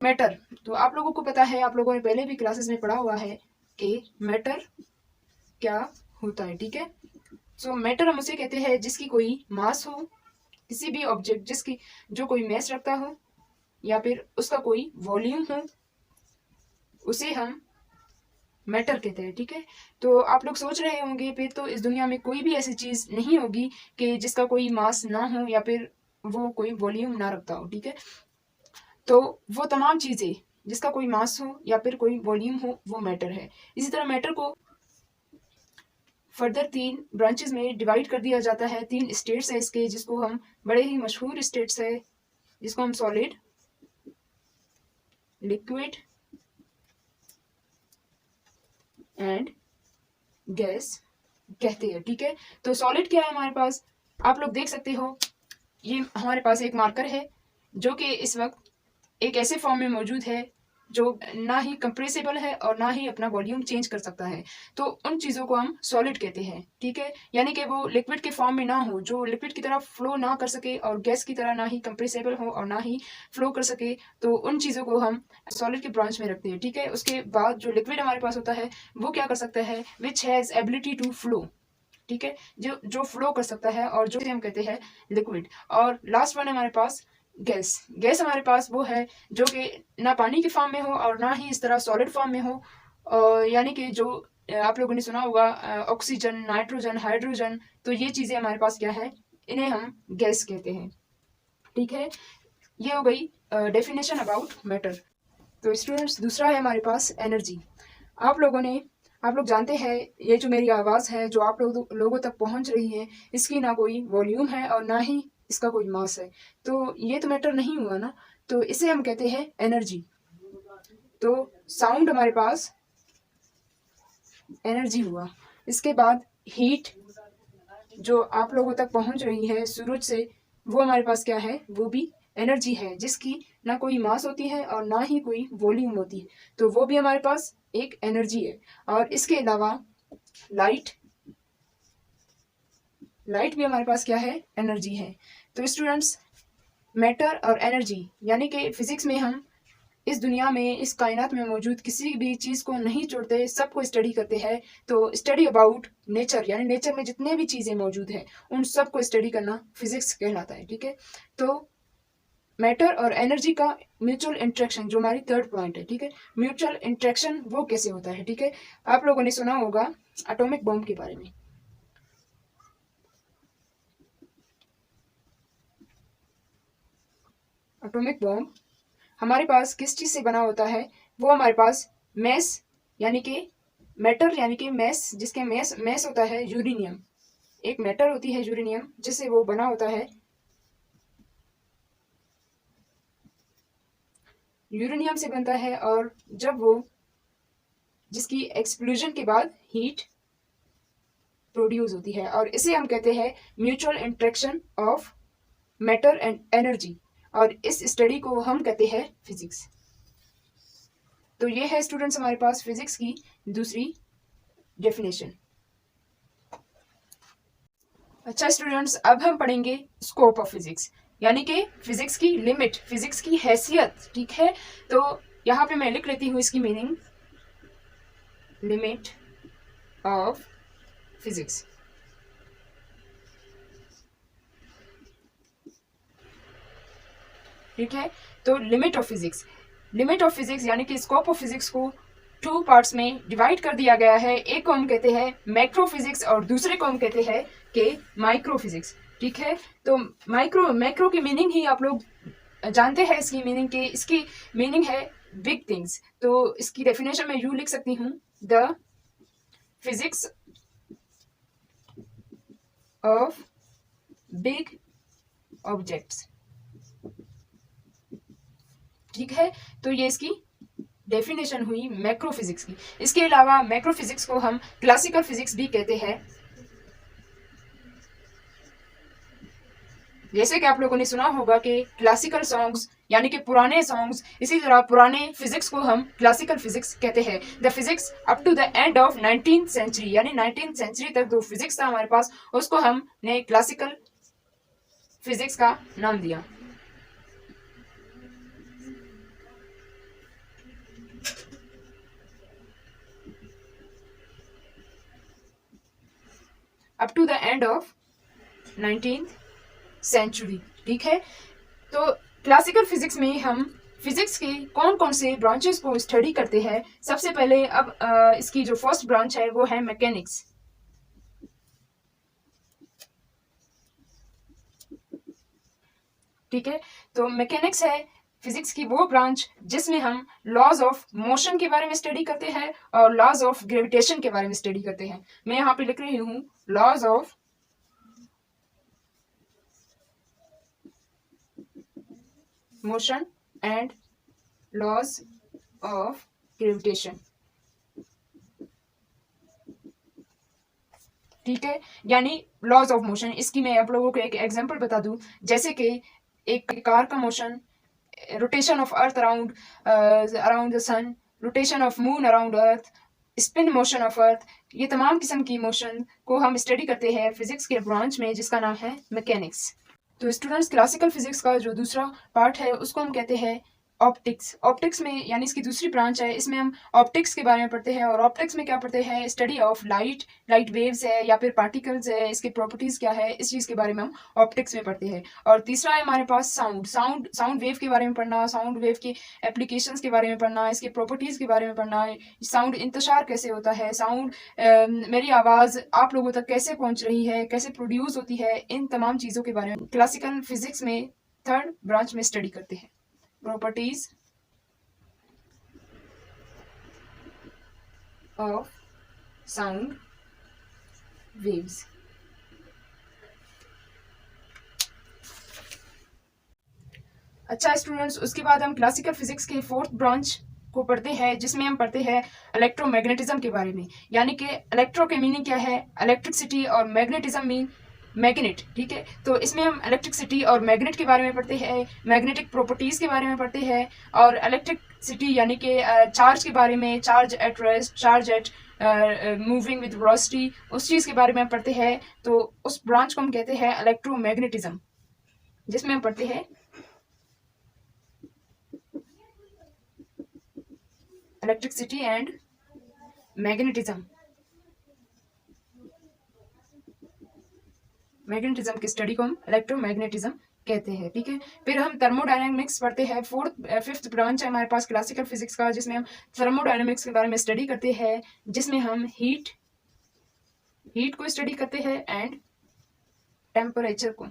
Matter, तो आप लोगों को पता है, आप लोगों ने पहले भी क्लासेस में पढ़ा हुआ है कि मैटर क्या होता है, ठीक है। सो मैटर हम उसे कहते हैं जिसकी कोई मास हो, किसी भी ऑब्जेक्ट जिसकी जो कोई मैस रखता हो या फिर उसका कोई वॉल्यूम हो, उसे हम मैटर कहते हैं, ठीक है। तो आप लोग सोच रहे होंगे फिर तो इस दुनिया में कोई भी ऐसी चीज नहीं होगी कि जिसका कोई मास ना हो या फिर वो कोई वॉल्यूम ना रखता हो, ठीक है। तो वो तमाम चीजें जिसका कोई मास हो या फिर कोई वॉल्यूम हो वो मैटर है। इसी तरह मैटर को फर्दर 3 ब्रांचेस में डिवाइड कर दिया जाता है। 3 स्टेट्स है इसके, जिसको हम बड़े ही मशहूर स्टेट्स है, जिसको हम सॉलिड, लिक्विड एंड गैस कहते हैं, ठीक है। तो सॉलिड क्या है हमारे पास, आप लोग देख सकते हो, ये हमारे पास एक मार्कर है जो कि इस वक्त एक ऐसे फॉर्म में मौजूद है जो ना ही कंप्रेसिबल है और ना ही अपना वॉल्यूम चेंज कर सकता है। तो उन चीज़ों को हम सॉलिड कहते हैं, ठीक है। यानी कि वो लिक्विड के फॉर्म में ना हो, जो लिक्विड की तरह फ्लो ना कर सके और गैस की तरह ना ही कंप्रेसिबल हो और ना ही फ्लो कर सके, तो उन चीज़ों को हम सॉलिड के ब्रांच में रखते हैं, ठीक है। उसके बाद जो लिक्विड हमारे पास होता है वो क्या कर सकता है, which has ability to flow, ठीक है, जो जो फ्लो कर सकता है और जो हम कहते हैं लिक्विड। और लास्ट वन है हमारे पास गैस। गैस हमारे पास वो है जो कि ना पानी के फॉर्म में हो और ना ही इस तरह सॉलिड फॉर्म में हो, यानी कि जो आप लोगों ने सुना होगा ऑक्सीजन, नाइट्रोजन, हाइड्रोजन, तो ये चीज़ें हमारे पास क्या है, इन्हें हम गैस कहते हैं, ठीक है। ये हो गई डेफिनेशन अबाउट मैटर। तो स्टूडेंट्स, दूसरा है हमारे पास एनर्जी। आप लोग जानते हैं, ये जो मेरी आवाज़ है जो आप लोगों तक पहुंच रही है, इसकी ना कोई वॉल्यूम है और ना ही इसका कोई मास है, तो ये तो मैटर नहीं हुआ ना, तो इसे हम कहते हैं एनर्जी। तो साउंड हमारे पास एनर्जी हुआ। इसके बाद हीट जो आप लोगों तक पहुंच रही है सूरज से, वो हमारे पास क्या है, वो भी एनर्जी है, जिसकी ना कोई मास होती है और ना ही कोई वॉल्यूम होती है, तो वो भी हमारे पास एक एनर्जी है। और इसके अलावा लाइट, लाइट भी हमारे पास क्या है, एनर्जी है। तो स्टूडेंट्स, मैटर और एनर्जी यानी कि फिजिक्स में हम इस दुनिया में, इस कायनात में मौजूद किसी भी चीज़ को नहीं छोड़ते, सबको स्टडी करते हैं। तो स्टडी अबाउट नेचर, यानी नेचर में जितने भी चीज़ें मौजूद हैं उन सबको स्टडी करना फिजिक्स कहलाता है, ठीक है। तो मैटर और एनर्जी का म्यूचुअल इंट्रैक्शन जो हमारी थर्ड पॉइंट है, ठीक है। म्यूचुअल इंट्रैक्शन वो कैसे होता है, ठीक है। आप लोगों ने सुना होगा एटॉमिक बॉम्ब के बारे में। एटॉमिक बॉम्ब हमारे पास किस चीज़ से बना होता है, वो हमारे पास मैस यानी कि मैटर यानी कि मैस, जिसके मैस मैस होता है यूरेनियम, एक मैटर होती है यूरेनियम जिससे वो बना होता है। यूरेनियम से बनता है और जब वो, जिसकी एक्सप्लोजन के बाद हीट प्रोड्यूस होती है, और इसे हम कहते हैं mutual interaction of matter and energy, और इस स्टडी को हम कहते हैं फिजिक्स। तो ये है स्टूडेंट्स हमारे पास फिजिक्स की दूसरी डेफिनेशन। अच्छा स्टूडेंट्स, अब हम पढ़ेंगे स्कोप ऑफ फिजिक्स, यानी कि फिजिक्स की लिमिट, फिजिक्स की हैसियत, ठीक है। तो यहाँ पे मैं लिख लेती हूँ इसकी मीनिंग, लिमिट ऑफ फिजिक्स, ठीक है। तो limit of physics, limit of physics यानी कि स्कोप ऑफ फिजिक्स को 2 पार्ट्स में डिवाइड कर दिया गया है। एक को हम कहते हैं मैक्रो फिजिक्स और दूसरे को हम कहते हैं कि माइक्रो फिजिक्स, ठीक है। तो मैक्रो की मीनिंग ही आप लोग जानते हैं, इसकी मीनिंग के, इसकी मीनिंग है बिग थिंग्स। तो इसकी डेफिनेशन मैं यूं लिख सकती हूँ, the physics of big objects, ठीक है। तो ये इसकी डेफिनेशन हुई मैक्रो फिजिक्स की। इसके अलावा मैक्रो फिजिक्स को हम क्लासिकल फिजिक्स भी कहते हैं। जैसे कि आप लोगों ने सुना होगा कि क्लासिकल सॉन्ग्स यानी कि पुराने सॉन्ग्स, इसी तरह पुराने फिजिक्स को हम क्लासिकल फिजिक्स कहते हैं। The physics up to the end of 19th century, यानी 19th सेंचुरी तक जो फिजिक्स था हमारे पास, उसको हमने क्लासिकल फिजिक्स का नाम दिया। Up to the end of 19th century. ठीक है, तो क्लासिकल फिजिक्स में हम फिजिक्स के कौन कौन से ब्रांचेस को स्टडी करते हैं। सबसे पहले अब इसकी जो फर्स्ट ब्रांच है वो है मैकेनिक्स। ठीक है, तो मैकेनिक्स है फिजिक्स की वो ब्रांच जिसमें हम लॉज ऑफ मोशन के बारे में स्टडी करते हैं और लॉज ऑफ ग्रेविटेशन के बारे में स्टडी करते हैं। मैं यहाँ पे लिख रही हूँ laws of motion and laws of gravitation. ठीक है, यानी लॉज ऑफ मोशन, इसकी मैं आप लोगों को एक एग्जांपल बता दूं, जैसे कि एक कार का motion, rotation of earth around around the sun, rotation of moon around earth, spin motion of earth, ये तमाम किस्म की मोशन को हम स्टडी करते हैं फिजिक्स के ब्रांच में जिसका नाम है मैकेनिक्स। तो स्टूडेंट्स, क्लासिकल फिजिक्स का जो दूसरा पार्ट है उसको हम कहते हैं ऑप्टिक्स। ऑप्टिक्स में यानी इसकी दूसरी ब्रांच है, इसमें हम ऑप्टिक्स के बारे में पढ़ते हैं। और ऑप्टिक्स में क्या पढ़ते हैं, study of light, light waves है या फिर पार्टिकल्स है, इसकी प्रॉपर्टीज क्या है, इस चीज़ के बारे में हम ऑप्टिक्स में पढ़ते हैं। और तीसरा है हमारे पास साउंड वेव के बारे में पढ़ना, साउंड वेव की एप्लीकेशंस के बारे में पढ़ना, इसकी प्रॉपर्टीज के बारे में पढ़ना, साउंड इंतशार कैसे होता है, साउंड मेरी आवाज़ आप लोगों तक कैसे पहुंच रही है, कैसे प्रोड्यूस होती है, इन तमाम चीज़ों के बारे में क्लासिकल फिजिक्स में थर्ड ब्रांच में स्टडी करते हैं। Properties of sound waves। अच्छा स्टूडेंट्स, उसके बाद हम क्लासिकल फिजिक्स के फोर्थ ब्रांच को पढ़ते हैं जिसमें हम पढ़ते हैं इलेक्ट्रोमैग्नेटिज्म के बारे में। यानी कि इलेक्ट्रो के मीनिंग क्या है, इलेक्ट्रिसिटी, और मैग्नेटिज्म मीन मैग्नेट। ठीक है, तो इसमें हम इलेक्ट्रिसिटी और मैग्नेट के बारे में पढ़ते हैं, मैग्नेटिक प्रॉपर्टीज के बारे में पढ़ते हैं, और इलेक्ट्रिसिटी यानी कि चार्ज के बारे में, charge at rest, charge at moving with velocity, उस चीज़ के बारे में पढ़ते हैं। तो उस ब्रांच को हम कहते हैं इलेक्ट्रोमैग्नेटिज्म, जिसमें हम पढ़ते हैं इलेक्ट्रिसिटी एंड मैग्नेटिज्म। मैग्नेटिज्म की स्टडी को हम इलेक्ट्रोमैग्नेटिज्म कहते हैं। ठीक है, फिर हम थर्मोडायनेमिक्स पढ़ते हैं। फिफ्थ ब्रांच है हमारे पास क्लासिकल फिजिक्स का, जिसमें हम थर्मोडायनेमिक्स के बारे में स्टडी करते हैं, जिसमें हम हीट को स्टडी करते हैं एंड टेम्परेचर को।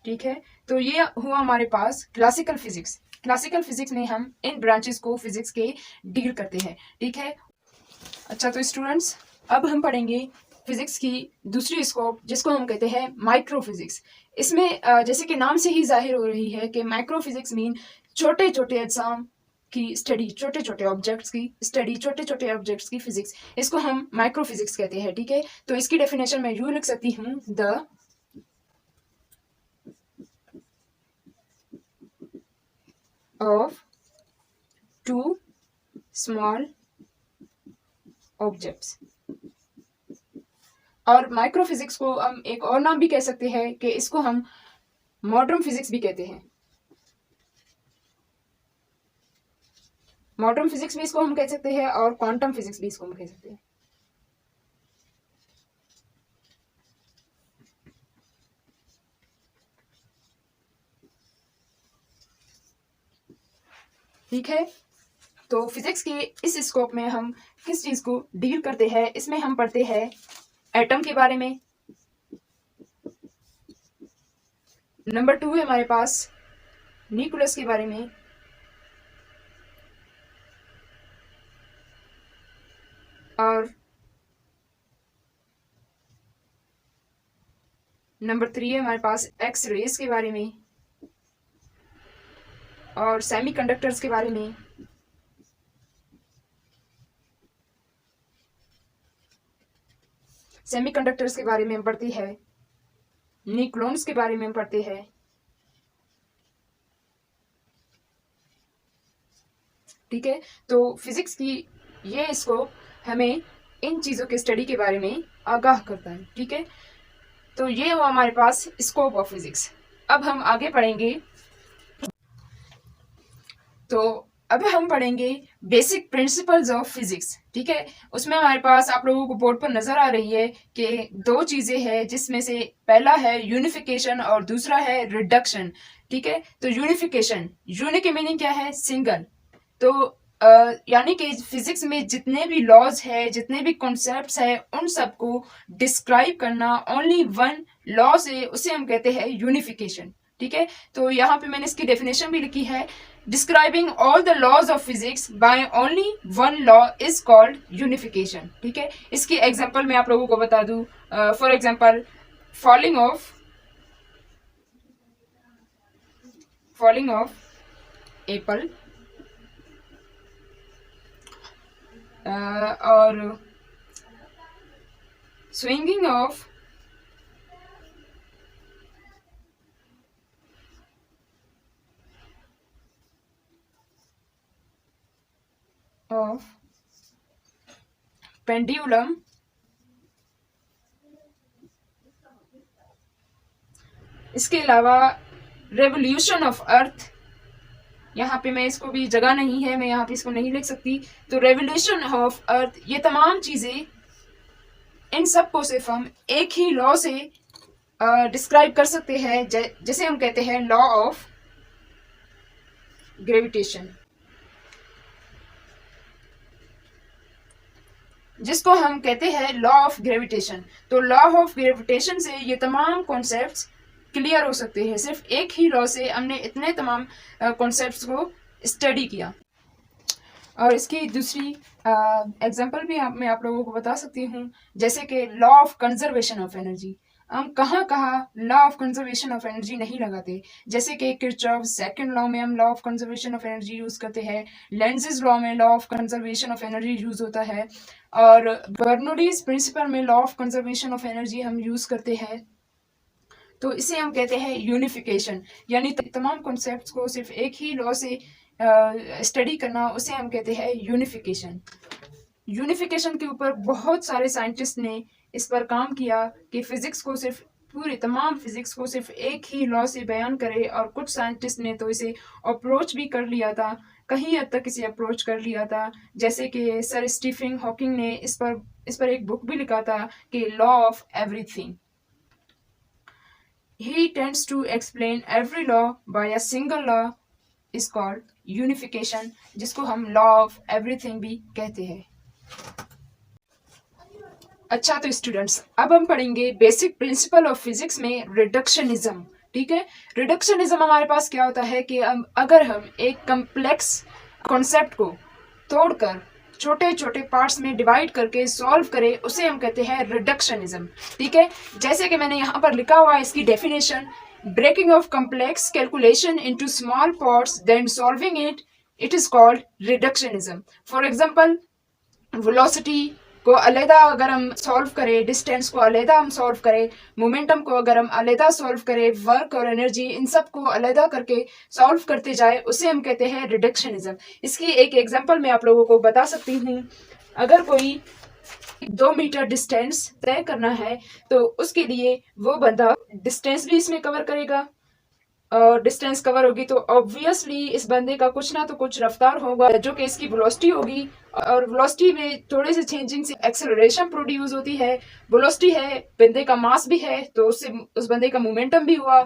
ठीक है, तो ये हुआ हमारे पास क्लासिकल फिजिक्स। क्लासिकल फिजिक्स में हम इन ब्रांचेस को फिजिक्स के डील करते हैं। ठीक है, अच्छा तो स्टूडेंट्स, अब हम पढ़ेंगे फिजिक्स की दूसरी स्कोप जिसको हम कहते हैं माइक्रो फिजिक्स। इसमें जैसे कि नाम से ही जाहिर हो रही है कि माइक्रो फिजिक्स मीन छोटे छोटे अजसाम की स्टडी, छोटे छोटे ऑब्जेक्ट्स की स्टडी, छोटे छोटे ऑब्जेक्ट्स की फिजिक्स, इसको हम माइक्रो फिजिक्स कहते हैं। ठीक है, तो इसकी डेफिनेशन मैं यूं लिख सकती हूँ, the of to small objects. और माइक्रो फिजिक्स को हम एक और नाम भी कह सकते हैं कि इसको हम मॉडर्न फिजिक्स भी कहते हैं। मॉडर्न फिजिक्स भी इसको हम कह सकते हैं और क्वांटम फिजिक्स भी इसको हम कह सकते हैं। ठीक है, तो फिजिक्स के इस स्कोप में हम किस चीज को डील करते हैं, इसमें हम पढ़ते हैं एटम के बारे में। नंबर 2 है हमारे पास न्यूक्लियस के बारे में, और नंबर 3 है हमारे पास एक्स रेज के बारे में और सेमीकंडक्टर्स के बारे में। सेमीकंडक्टर्स के बारे में पढ़ती है, न्यूक्लॉन्स के बारे में पढ़ते हैं। ठीक है, तो फिजिक्स की ये स्कोप हमें इन चीजों के स्टडी के बारे में आगाह करता है। ठीक है, तो ये हुआ हमारे पास स्कोप ऑफ फिजिक्स। अब हम आगे पढ़ेंगे। तो अब हम पढ़ेंगे बेसिक प्रिंसिपल्स ऑफ फिजिक्स। ठीक है, उसमें हमारे पास आप लोगों को बोर्ड पर नजर आ रही है कि दो चीजें हैं, जिसमें से पहला है यूनिफिकेशन और दूसरा है रिडक्शन। ठीक है, तो यूनिफिकेशन, यूनि की मीनिंग क्या है? सिंगल। तो यानी कि फिजिक्स में जितने भी लॉज है, जितने भी कॉन्सेप्ट्स है, उन सबको डिस्क्राइब करना ओनली वन लॉ से, उसे हम कहते हैं यूनिफिकेशन। ठीक है, तो यहाँ पे मैंने इसकी डेफिनेशन भी लिखी है, describing all the laws of physics by only one law is called unification. ठीक है, इसकी एग्जांपल मैं आप लोगों को बता दूं। For example, falling of Apple, और स्विंगिंग ऑफ पेंडुलम, इसके अलावा रेवोल्यूशन ऑफ अर्थ, यहाँ पे मैं इसको भी जगह नहीं है, मैं यहाँ पे इसको नहीं लिख सकती, तो रेवोल्यूशन ऑफ अर्थ, ये तमाम चीजें, इन सब को सिर्फ हम एक ही लॉ से डिस्क्राइब कर सकते हैं, जैसे हम कहते हैं लॉ ऑफ ग्रेविटेशन, जिसको हम कहते हैं लॉ ऑफ ग्रेविटेशन। तो लॉ ऑफ ग्रेविटेशन से ये तमाम कॉन्सेप्ट्स क्लियर हो सकते हैं, सिर्फ एक ही लॉ से हमने इतने तमाम कॉन्सेप्ट्स को स्टडी किया। और इसकी दूसरी एग्जांपल भी मैं आप लोगों को बता सकती हूँ, जैसे कि law of conservation of energy. हम कहाँ law of conservation of energy नहीं लगाते, जैसे कि किरचॉफ सेकंड लॉ में हम law of conservation of energy use करते हैं, लेंजेस लॉ में law of conservation of energy use होता है, और बर्नौलीज प्रिंसिपल में law of conservation of energy हम यूज करते हैं। तो इसे हम कहते हैं यूनिफिकेशन, यानी तमाम कॉन्सेप्ट्स को सिर्फ एक ही लॉ से स्टडी करना, उसे हम कहते हैं यूनिफिकेशन। यूनिफिकेशन के ऊपर बहुत सारे साइंटिस्ट ने इस पर काम किया कि फिजिक्स को सिर्फ, पूरी तमाम फिजिक्स को सिर्फ एक ही लॉ से बयान करे, और कुछ साइंटिस्ट ने तो इसे अप्रोच भी कर लिया था, कहीं हद तक इसे अप्रोच कर लिया था, जैसे कि सर स्टीफन हॉकिंग ने इस पर एक बुक भी लिखा था कि law of everything. He tends to explain every law by a single law is called unification, जिसको हम law of everything भी कहते हैं। अच्छा, तो स्टूडेंट्स, अब हम पढ़ेंगे बेसिक प्रिंसिपल ऑफ फिजिक्स में रिडक्शनिज्म। ठीक है, रिडक्शनिज्म हमारे पास क्या होता है कि अगर हम एक कम्प्लेक्स कॉन्सेप्ट को तोड़कर छोटे छोटे पार्ट्स में डिवाइड करके सॉल्व करें, उसे हम कहते हैं रिडक्शनिज्म। ठीक है, जैसे कि मैंने यहाँ पर लिखा हुआ है इसकी definition, breaking of complex calculation into small parts then solving it is called reductionism. For example, velocity को अलहदा अगर हम सॉल्व करें, डिस्टेंस को अलहदा हम सॉल्व करें, मोमेंटम को अगर हम अलहदा सॉल्व करें, वर्क और एनर्जी, इन सब को अलहदा करके सॉल्व करते जाए, उसे हम कहते हैं रिडक्शनिज्म। इसकी एक एग्जांपल मैं आप लोगों को बता सकती हूँ। अगर कोई 2 मीटर डिस्टेंस तय करना है, तो उसके लिए वो बंदा डिस्टेंस भी इसमें कवर करेगा, और डिस्टेंस कवर होगी तो ऑब्वियसली इस बंदे का कुछ ना तो कुछ रफ्तार होगा, जो कि इसकी वेलोसिटी होगी, और वेलोसिटी में थोड़े से चेंजिंग से एक्सेलरेशन प्रोड्यूस होती है। वेलोसिटी है, बंदे का मास भी है, तो उससे उस बंदे का मोमेंटम भी हुआ।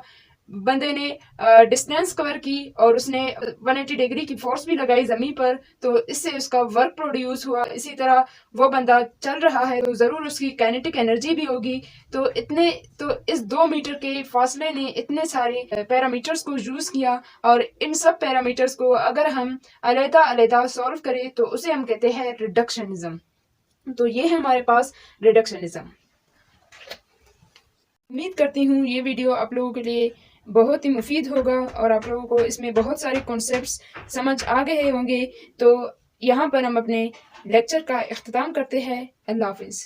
बंदे ने डिस्टेंस कवर की और उसने 180 डिग्री की फोर्स भी लगाई जमीन पर, तो इससे उसका वर्क प्रोड्यूस हुआ। इसी तरह वो बंदा चल रहा है तो जरूर उसकी काइनेटिक एनर्जी भी होगी। तो इस 2 मीटर के फासले ने इतने सारे पैरामीटर्स को यूज किया, और इन सब पैरामीटर्स को अगर हम अलहदा अलहदा सॉल्व करें, तो उसे हम कहते हैं रिडक्शनिज्म। तो ये है हमारे पास रिडक्शनिज्म। उम्मीद करती हूँ ये वीडियो आप लोगों के लिए बहुत ही मुफीद होगा, और आप लोगों को इसमें बहुत सारे कॉन्सेप्ट्स समझ आ गए होंगे। तो यहाँ पर हम अपने लेक्चर का इख्तिताम करते हैं। अल्लाह हाफिज़।